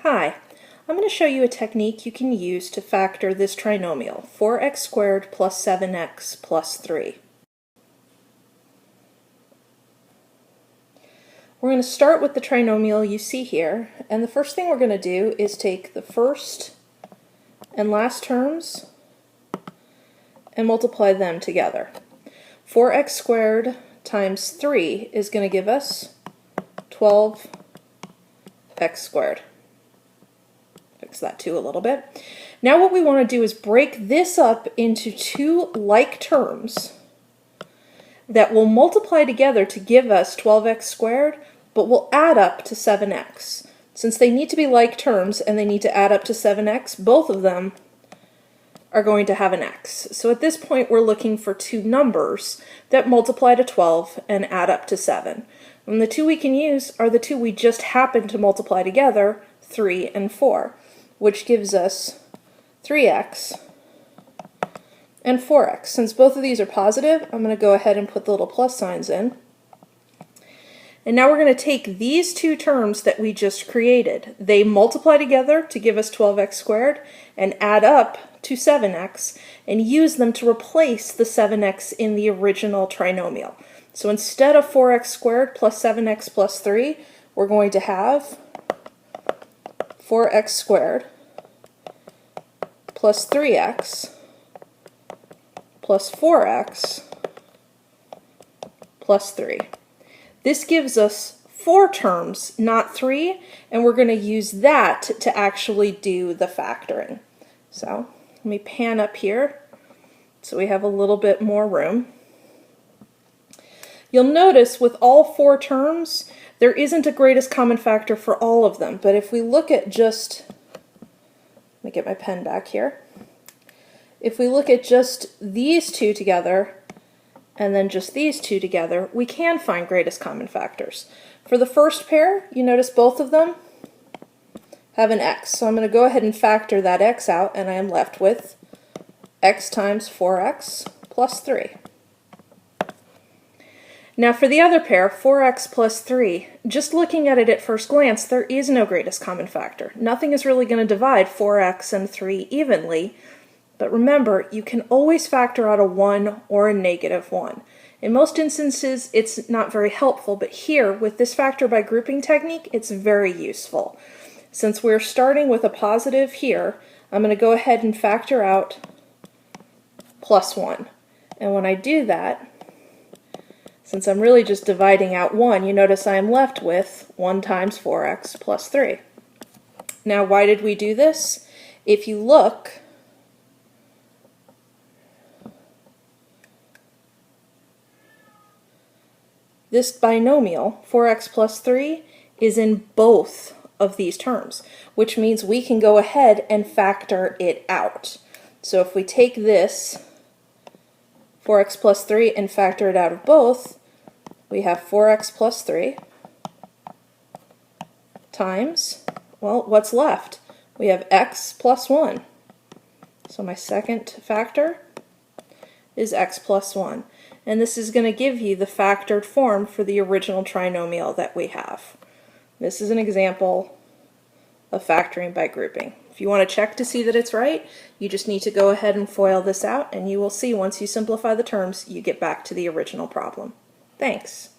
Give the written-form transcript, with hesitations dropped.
Hi, I'm going to show you a technique you can use to factor this trinomial, 4x squared plus 7x plus 3. We're going to start with the trinomial you see here, and the first thing we're going to do is take the first and last terms and multiply them together. 4x squared times 3 is going to give us 12x squared. Fix that too a little bit. Now what we want to do is break this up into two like terms that will multiply together to give us 12x squared, but will add up to 7x. Since they need to be like terms and they need to add up to 7x, both of them are going to have an x. So at this point we're looking for two numbers that multiply to 12 and add up to 7. And the two we can use are the two we just happened to multiply together, 3 and 4, which gives us 3x and 4x. Since both of these are positive, I'm going to go ahead and put the little plus signs in. And now we're going to take these two terms that we just created. They multiply together to give us 12x squared and add up to 7x, and use them to replace the 7x in the original trinomial. So instead of 4x squared plus 7x plus 3, we're going to have 4x squared plus 3x plus 4x plus 3. This gives us 4 terms, not 3, and we're going to use that to actually do the factoring. So let me pan up here so we have a little bit more room. You'll notice with all 4 terms, there isn't a greatest common factor for all of them, but if we look at just, let me get my pen back here. If we look at just these two together, and then just these two together, we can find greatest common factors. For the first pair, you notice both of them have an x. So I'm going to go ahead and factor that x out, and I am left with x times 4x plus 3. Now for the other pair, 4x plus 3, just looking at it at first glance, there is no greatest common factor. Nothing is really going to divide 4x and 3 evenly. But remember, you can always factor out a 1 or a negative 1. In most instances, it's not very helpful, but here, with this factor by grouping technique, it's very useful. Since we're starting with a positive here, I'm going to go ahead and factor out plus 1. And when I do that, since I'm really just dividing out 1, you notice I'm left with 1 times 4x plus 3. Now, why did we do this? If you look, this binomial, 4x plus 3, is in both of these terms, which means we can go ahead and factor it out. So if we take this 4x plus 3 and factor it out of both, we have 4x plus 3 times, well, what's left? We have x plus 1. So my second factor is x plus 1. And this is going to give you the factored form for the original trinomial that we have. This is an example of factoring by grouping. If you want to check to see that it's right, you just need to go ahead and FOIL this out, and you will see once you simplify the terms, you get back to the original problem. Thanks.